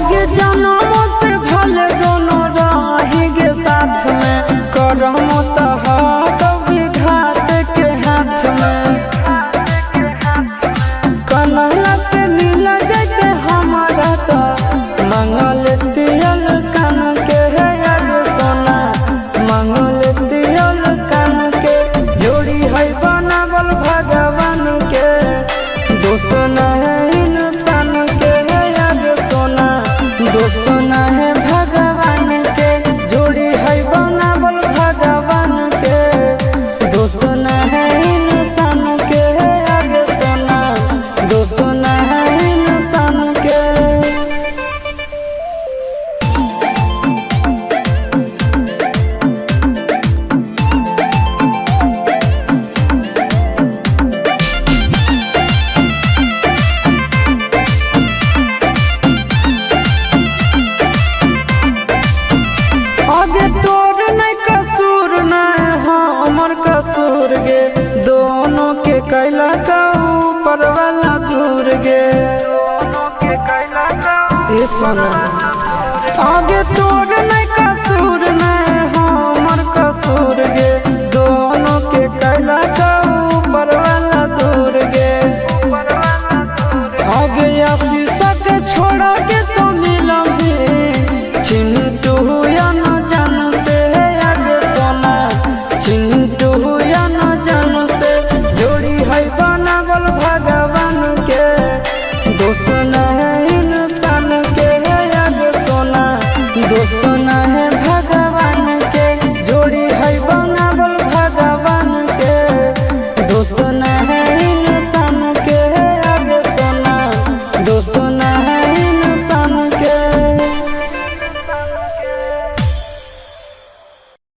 आगे जन्म से भले दोनों रहेंगे साथ में, करम तो विधात के हाथ में। कन्हैया से मिल जाते हमारा तो मंगल तियल कान के है याद सोना, मंगल तियल कान के जोड़ी है बनावल भगवान के, दोष न है इंसान के है याद सोना, दोष न है भगवान के, जोड़ी है बनावल भगवान के, दोष न है इंसान के है याद सोना, दोष न है इंसान के। आगे तोर नहीं कसूर नहीं हमर कसूर गे, दोनों के कैला का ऊपर वाला दूर गे। ये सोना आगे तोर नहीं